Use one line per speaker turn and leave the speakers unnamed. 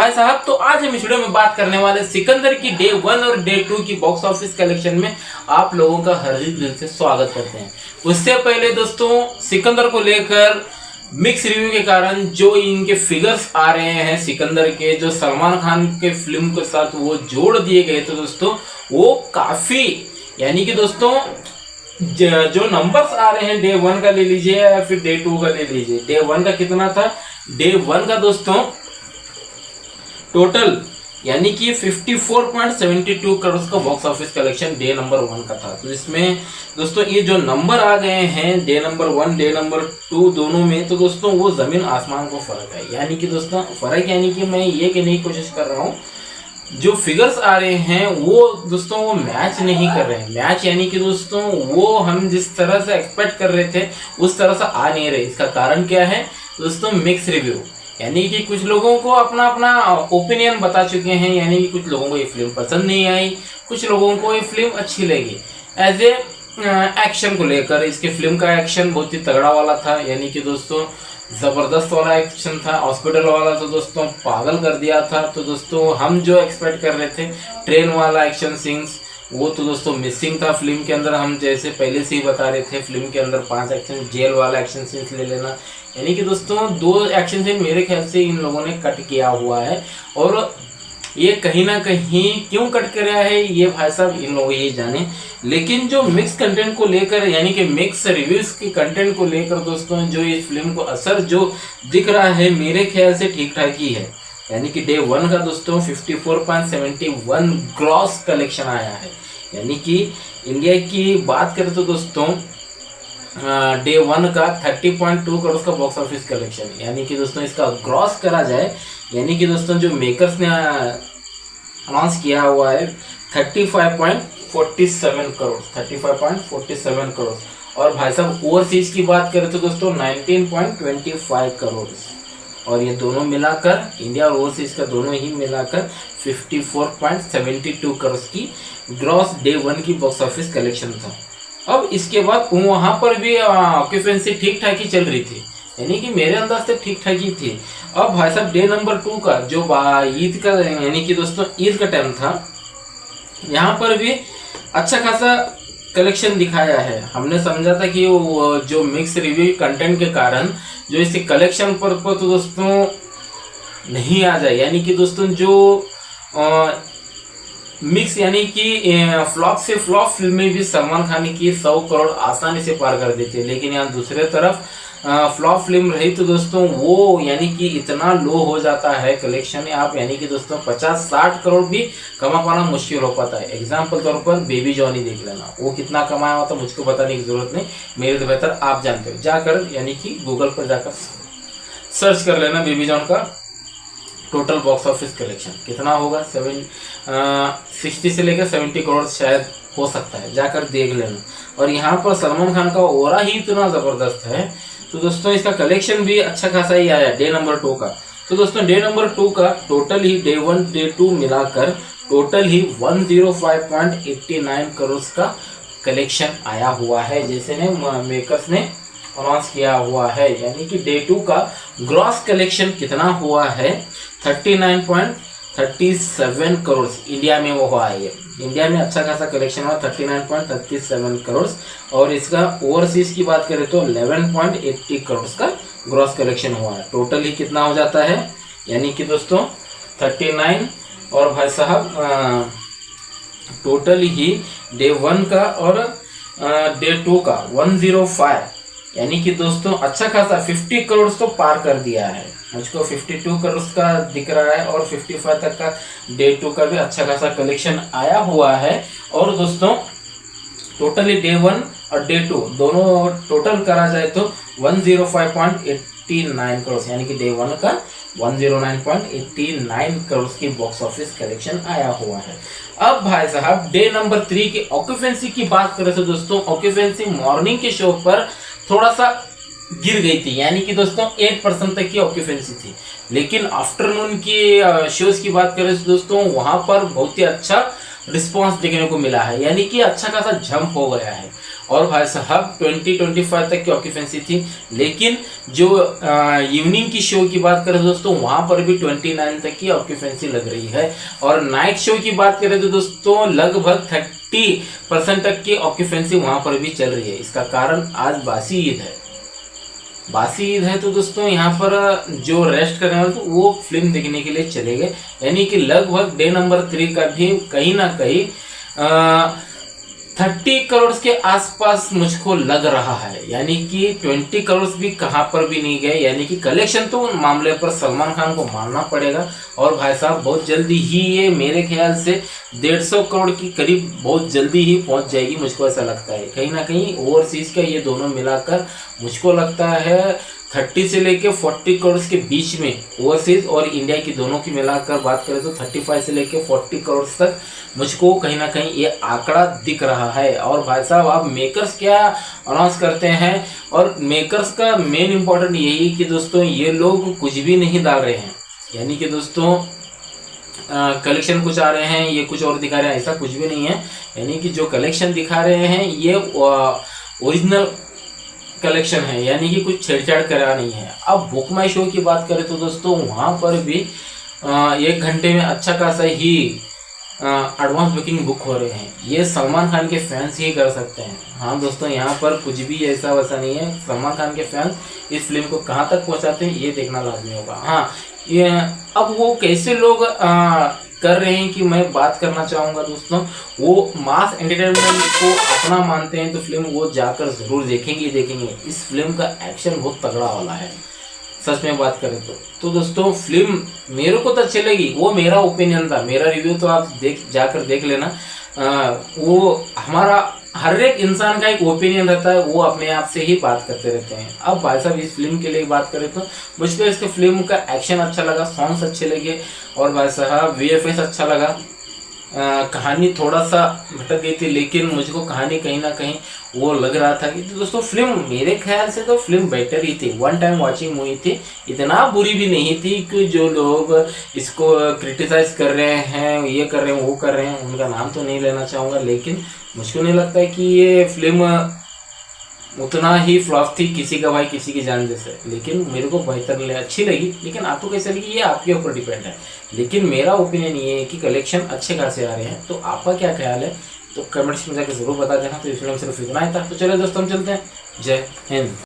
भाई साहब, तो आज हम इस वीडियो में बात करने वाले सिकंदर की डे 1 और डे 2 की बॉक्स ऑफिस कलेक्शन में आप लोगों का हार्दिक दिल से स्वागत करते हैं। उससे पहले दोस्तों, सिकंदर को लेकर मिक्स रिव्यू के कारण जो इनके फिगर्स आ रहे हैं सिकंदर के, जो सलमान खान के फिल्म के साथ वो जोड़ दिए गए थे दोस्तों, वो काफी यानी कि दोस्तों जो नंबर्स आ रहे हैं डे 1 का ले लीजिए या फिर डे 2 का ले लीजिए। डे 1 का कितना था? डे 1 का दोस्तों टोटल यानी कि 54.72 करोड़ का box office collection day number 1 का था। तो इसमें दोस्तों ये जो नंबर आ गए हैं डे नंबर 1 डे नंबर 2 दोनों में, तो दोस्तों वो जमीन आसमान को फर्क है। यानी कि दोस्तों फर्क यानी कि मैं ये कहने की कोशिश कर रहा हूँ, जो फिगर्स आ रहे हैं वो दोस्तों वो मैच नहीं कर रहे हैं। मैच यानी कि दोस्तों वो हम जिस तरह से एक्सपेक्ट कर रहे थे उस तरह से आ नहीं रहे। इसका कारण क्या है दोस्तों? मिक्स रिव्यू, यानी कि कुछ लोगों को अपना अपना ओपिनियन बता चुके हैं। यानी कि कुछ लोगों को ये फिल्म पसंद नहीं आई, कुछ लोगों को ये फिल्म अच्छी लगी। एज ए एक्शन को लेकर इसके फिल्म का एक्शन बहुत ही तगड़ा वाला था, यानी कि दोस्तों जबरदस्त वाला एक्शन था। हॉस्पिटल वाला तो दोस्तों पागल कर दिया था। तो दोस्तों हम जो एक्सपेक्ट कर रहे थे ट्रेन वाला एक्शन सीन्स, वो तो दोस्तों मिसिंग था फिल्म के अंदर। हम जैसे पहले से ही बता रहे थे फिल्म के अंदर 5 एक्शन जेल वाला एक्शन सीन्स ले लेना, यानी कि दोस्तों 2 एक्शन सीन मेरे ख्याल से इन लोगों ने कट किया हुआ है। और ये कहीं ना कहीं क्यों कट कर रहा है ये भाई साहब इन लोग ये जाने। लेकिन जो मिक्स कंटेंट को लेकर यानी कि मिक्स रिव्यूज के कंटेंट को लेकर दोस्तों जो इस फिल्म को असर जो दिख रहा है मेरे ख्याल से ठीक ठाक ही है। यानी कि डे 1 का दोस्तों 54.71 ग्रॉस कलेक्शन आया है। यानी कि इंडिया की बात करें तो दोस्तों डे 1 का 30.2 करोड़ का बॉक्स ऑफिस कलेक्शन, यानी कि दोस्तों इसका ग्रॉस करा जाए, यानी कि दोस्तों जो मेकर्स ने अनाउंस किया हुआ है 35.47 करोड़ 35.47 करोड़। और भाई साहब ओवरसीज की बात करें तो दोस्तों 19.25 करोड़। और ये दोनों मिलाकर इंडिया और ओवरसीज का दोनों ही मिलाकर 54.72 करोड़ की ग्रॉस डे 1 की बॉक्स ऑफिस कलेक्शन था। अब इसके बाद वहां पर भी ऑक्यूपेंसी ठीक ठाक ही चल रही थी, यानी कि मेरे अंदाज से ठीक ठाक ही थी। अब भाई साहब डे नंबर 2 का जो ईद का यानी कि दोस्तों ईद का टाइम था, यहाँ पर भी अच्छा खासा कलेक्शन दिखाया है। हमने समझा था कि वो जो मिक्स रिव्यू कंटेंट के कारण जो इसके कलेक्शन पर तो दोस्तों नहीं आ जाए, यानी कि दोस्तों जो मिक्स यानी कि फ्लॉप से फ्लॉप फिल्में भी सलमान खान की 100 करोड़ आसानी से पार कर देती है। लेकिन यहाँ दूसरे तरफ फ्लॉप फिल्म रही तो दोस्तों वो यानी कि इतना लो हो जाता है कलेक्शन आप, यानी कि दोस्तों 50-60 करोड़ भी कमा पाना मुश्किल हो पाता है। एग्जाम्पल तौर पर बेबी जॉनी देख लेना, वो कितना कमाया हुआ था मुझको बताने की जरूरत नहीं, मेरे तो बेहतर आप जानते हो। जाकर यानी कि गूगल पर जाकर सर्च कर लेना बेबी जॉन का टोटल बॉक्स ऑफिस कलेक्शन कितना होगा। 60 से लेकर 70 करोड़ शायद हो सकता है, जाकर देख लेना। और यहाँ पर सलमान खान का ओरा ही इतना ज़बरदस्त है, तो दोस्तों इसका कलेक्शन भी अच्छा खासा ही आया डे नंबर 2 का। तो दोस्तों डे नंबर 2 का टोटल ही डे 1 डे 2 मिलाकर टोटल ही 105.89 करोड़ का कलेक्शन आया हुआ है, जैसे ने मेकर्स ने अनाउंस किया हुआ है। यानी कि डे 2 का ग्रॉस कलेक्शन कितना हुआ है? 39.37 करोड़ इंडिया में वो हुआ है। इंडिया में अच्छा खासा कलेक्शन हुआ 39.37 करोड़। और इसका ओवरसीज की बात करें तो 11.80 करोड़ का ग्रॉस कलेक्शन हुआ है। टोटल ही कितना हो जाता है? यानी कि दोस्तों 39 और भाई साहब टोटल ही डे 1 का और डे 2 का 105, यानी कि दोस्तों अच्छा खासा 50 करोड़ तो पार कर दिया है। मुझको 52 करोड़ का दिख रहा है और 55 तक का डे 2 का भी अच्छा खासा कलेक्शन आया हुआ है। और दोस्तों टोटली डे 1 और डे 2 दोनों टोटल करा जाए तो 105.89 करोड़, यानी कि डे 1 का 109.89 करोड़ की बॉक्स ऑफिस कलेक्शन आया हुआ है। अब भाई साहब डे नंबर 3 की ऑक्यूपेंसी की बात करें तो दोस्तों ऑक्यूपेंसी मॉर्निंग के शो पर थोड़ा सा गिर गई थी, यानी कि दोस्तों 8% तक की ऑक्यूपेंसी थी। लेकिन आफ्टरनून की शोज की बात करें तो दोस्तों वहां पर बहुत ही अच्छा रिस्पांस देखने को मिला है, यानी कि अच्छा खासा जंप हो गया है। और भाई साहब 20-25 तक की ऑक्यूपेंसी थी। लेकिन जो इवनिंग की शो की बात करें दोस्तों, वहां पर भी 29 तक की ऑक्यूपेंसी लग रही है। और नाइट शो की बात करें तो दोस्तों लगभग 30% तक की ऑक्यूपेंसी वहां पर भी चल रही है। इसका कारण आज बासी ईद है। बासी ईद है तो दोस्तों यहाँ पर जो रेस्ट करने वाले तो वो फिल्म देखने के लिए चले गए। यानी कि लगभग डे नंबर 3 का भी कहीं ना कहीं 30 करोड़ के आसपास मुझको लग रहा है। यानी कि 20 करोड़ भी कहाँ पर भी नहीं गए। यानी कि कलेक्शन तो मामले पर सलमान खान को मानना पड़ेगा। और भाई साहब बहुत जल्दी ही ये मेरे ख्याल से 150 करोड़ की करीब बहुत जल्दी ही पहुंच जाएगी, मुझको ऐसा लगता है। कहीं ना कहीं ओवरसीज का ये दोनों मिलाकर मुझको लगता है 30 से लेके 40 करोड़ के बीच में, ओवरसीज और इंडिया की दोनों की मिलाकर बात करें तो 35 से लेके 40 करोड़ तक मुझको कहीं ना कहीं ये आंकड़ा दिख रहा है। और भाई साहब आप मेकर्स क्या अनाउंस करते हैं, और मेकर्स का मेन इंपॉर्टेंट यही कि दोस्तों ये लोग कुछ भी नहीं डाल रहे हैं। यानी कि दोस्तों कलेक्शन कुछ आ रहे हैं, ये कुछ और दिखा रहे हैं, ऐसा कुछ भी नहीं है। यानी कि जो कलेक्शन दिखा रहे हैं ये ओरिजिनल कलेक्शन है, यानी कि कुछ छेड़छाड़ करा नहीं है। अब बुक माई शो की बात करें तो दोस्तों वहाँ पर भी 1 घंटे में अच्छा खासा ही एडवांस बुकिंग बुक हो रहे हैं। ये सलमान खान के फैंस ही कर सकते हैं। हाँ दोस्तों यहाँ पर कुछ भी ऐसा वैसा नहीं है। सलमान खान के फैंस इस फिल्म को कहाँ तक पहुँचाते हैं ये देखना लाजमी होगा। हाँ ये अब वो कैसे लोग कर रहे हैं कि मैं बात करना चाहूँगा दोस्तों, वो मास एंटरटेनमेंट को अपना मानते हैं तो फिल्म वो जाकर ज़रूर देखेंगे। इस फिल्म का एक्शन बहुत तगड़ा वाला है सच में बात करें तो दोस्तों फिल्म मेरे को तो अच्छी लगी। वो मेरा ओपिनियन था, मेरा रिव्यू तो आप जाकर देख लेना। वो हमारा हर एक इंसान का एक ओपिनियन रहता है, वो अपने आप से ही बात करते रहते हैं। अब भाई साहब इस फिल्म के लिए बात करें तो मुझको इसके फिल्म का एक्शन अच्छा लगा, सॉन्ग्स अच्छे लगे, और भाई साहब VFX अच्छा लगा। कहानी थोड़ा सा भटक गई थी, लेकिन मुझको कहानी कहीं ना कहीं वो लग रहा था कि तो दोस्तों फिल्म मेरे ख्याल से तो फिल्म बेटर ही थी, 1 टाइम वॉचिंग मूवी थी। इतना बुरी भी नहीं थी कि जो लोग इसको क्रिटिसाइज कर रहे हैं, ये कर रहे हैं, वो कर रहे हैं, उनका नाम तो नहीं लेना चाहूँगा। लेकिन मुझको नहीं लगता है कि ये फिल्म उतना ही फ्लॉप थी किसी का भाई किसी की जान जैसे। लेकिन मेरे को बेहतर अच्छी लगी, लेकिन आपको कैसे लगी ये आपके ऊपर डिपेंड है। लेकिन मेरा ओपिनियन ये है कि कलेक्शन अच्छे खासे आ रहे हैं। तो आपका क्या ख्याल है तो कमेंट्स में जाकर जरूर बता देना। तो इस फिल्म सिर्फ इतना ही था। तो चलो दोस्तों हम चलते हैं। जय हिंद।